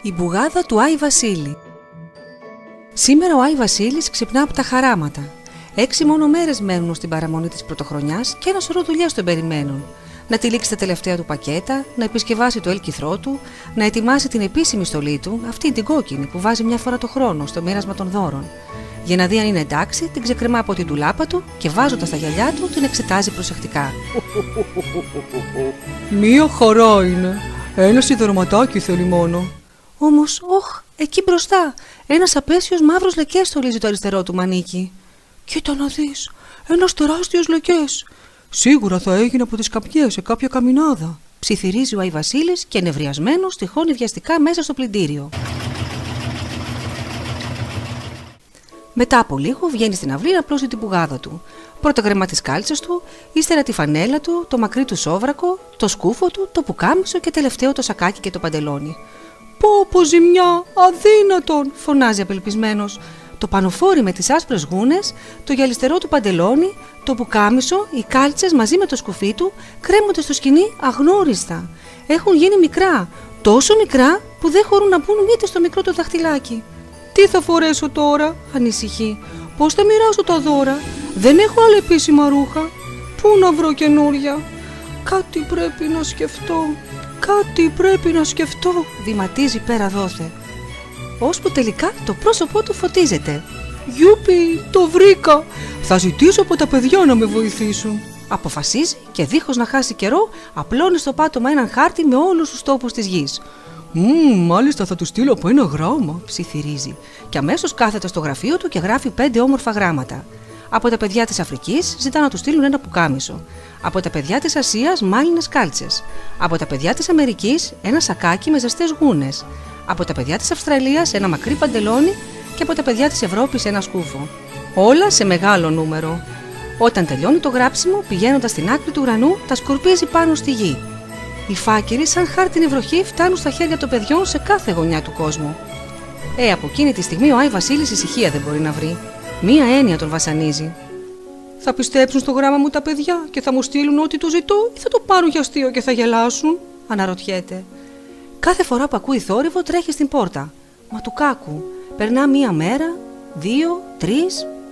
Η μπουγάδα του Άι Βασίλη. Σήμερα ο Άι Βασίλης ξυπνά από τα χαράματα. 6 μόνο μέρες μένουν στην παραμονή της πρωτοχρονιάς και ένα σωρό δουλειές τον περιμένουν. Να τυλίξει τα τελευταία του πακέτα, να επισκευάσει το έλκυθρό του, να ετοιμάσει την επίσημη στολή του, αυτή την κόκκινη που βάζει μια φορά το χρόνο στο μοίρασμα των δώρων. Για να δει αν είναι εντάξει, την ξεκρεμά από την ντουλάπα του και βάζοντας τα γυαλιά του την εξετάζει προσεκτικά. Μία χαρά είναι. Ένα σιδερωματάκι θέλει μόνο. Όμως, εκεί μπροστά, ένας απέσιος μαύρος λεκές στολίζει το αριστερό του μανίκι. Κοίτα να δεις, ένας τεράστιος λεκές. Σίγουρα θα έγινε από τις καπιές σε κάποια καμινάδα. Ψιθυρίζει ο Άι Βασίλης και νευριασμένος τυχώνει βιαστικά μέσα στο πλυντήριο. Μετά από λίγο βγαίνει στην αυλή να πλώσει την πουγάδα του. Πρώτα γκρεμά τις κάλτσες του, ύστερα τη φανέλα του, το μακρύ του σόβρακο, το σκούφο του, το πουκάμισο και τελευταίο το σακάκι και το παντελόνι. Πω ζημιά, αδύνατον, φωνάζει απελπισμένος. Το πανοφόρι με τις άσπρες γούνες, το γυαλιστερό του παντελόνι, το πουκάμισο, οι κάλτσες μαζί με το σκουφί του κρέμονται στο σκοινί αγνώριστα. Έχουν γίνει μικρά, τόσο μικρά που δεν χωρούν να μπουν ούτε στο μικρό του δαχτυλάκι. Τι θα φορέσω τώρα, ανησυχεί. Πώς θα μοιράσω τα δώρα, δεν έχω άλλα επίσημα ρούχα. Πού να βρω καινούρια, κάτι πρέπει να σκεφτώ. Βηματίζει πέρα δόθε. Ώσπου τελικά το πρόσωπό του φωτίζεται. Γιούπι, το βρήκα. Θα ζητήσω από τα παιδιά να με βοηθήσουν. Αποφασίζει και δίχως να χάσει καιρό απλώνει στο πάτωμα έναν χάρτη με όλους τους τόπους της γης. Μάλιστα θα του στείλω από ένα γράμμα, ψιθυρίζει. Και αμέσως κάθεται στο γραφείο του και γράφει 5 όμορφα γράμματα. Από τα παιδιά της Αφρικής ζητά να του στείλουν ένα πουκάμισο. Από τα παιδιά της Ασίας μάλινες κάλτσες. Από τα παιδιά της Αμερικής ένα σακάκι με ζεστές γούνες. Από τα παιδιά της Αυστραλίας ένα μακρύ παντελόνι και από τα παιδιά της Ευρώπης ένα σκούφο. Όλα σε μεγάλο νούμερο. Όταν τελειώνει το γράψιμο, πηγαίνοντας στην άκρη του ουρανού, τα σκορπίζει πάνω στη γη. Οι φάκελοι, σαν χάρτινη βροχή, φτάνουν στα χέρια των παιδιών σε κάθε γωνιά του κόσμου. Από εκείνη τη στιγμή ο Άι Βασίλης ησυχία δεν μπορεί να βρει. Μία έννοια τον βασανίζει. Θα πιστέψουν στο γράμμα μου τα παιδιά και θα μου στείλουν ό,τι του ζητώ ή θα το πάρουν για αστείο και θα γελάσουν, αναρωτιέται. Κάθε φορά που ακούει θόρυβο τρέχει στην πόρτα. Μα του κάκου. Περνά 1 μέρα, 2, 3,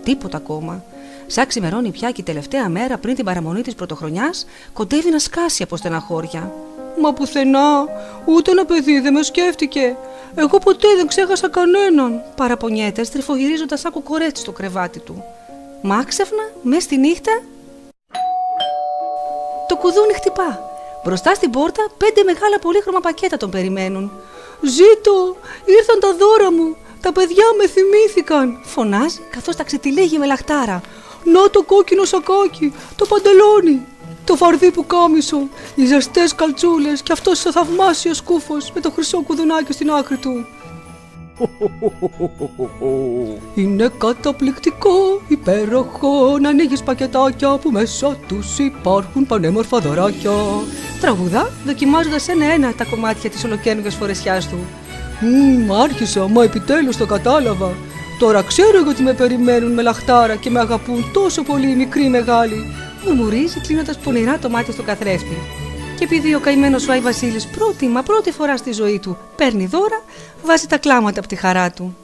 τίποτα ακόμα. Σαν ξημερώνει πια και η τελευταία μέρα πριν την παραμονή της πρωτοχρονιάς, κοντεύει να σκάσει από στεναχώρια. Μα πουθενά, ούτε ένα παιδί δεν με σκέφτηκε. Εγώ ποτέ δεν ξέχασα κανέναν, παραπονιέται, στριφογυρίζοντας σαν κουκορέτσι στο κρεβάτι του. Μα άξαφνα, μες στη νύχτα, το κουδούνι χτυπά. Μπροστά στην πόρτα 5 μεγάλα πολύχρωμα πακέτα τον περιμένουν. «Ζήτω, ήρθαν τα δώρα μου, τα παιδιά με θυμήθηκαν», φωνάζει καθώς τα ξετυλίγει με λαχτάρα. «Να το κόκκινο σακάκι, το παντελόνι, το φαρδί που κάμισο, οι ζεστές καλτσούλες και αυτός ο θαυμάσιος σκούφος με το χρυσό κουδουνάκι στην άκρη του. Είναι καταπληκτικό, υπέροχο να ανοίγεις πακετάκια που μέσα τους υπάρχουν πανέμορφα δωράκια», τραγουδά, δοκιμάζοντας ένα-ένα τα κομμάτια της ολοκαίνουργιας φορεσιάς του. Άρχισα, μα επιτέλους το κατάλαβα. Τώρα ξέρω γιατί με περιμένουν με λαχτάρα και με αγαπούν τόσο πολύ οι μικροί μεγάλοι, μουρμουρίζει κλείνοντας πονηρά το μάτι στον καθρέφτη. Και επειδή ο καημένος ο Άι Βασίλης πρώτη φορά στη ζωή του παίρνει δώρα, βάζει τα κλάματα από τη χαρά του.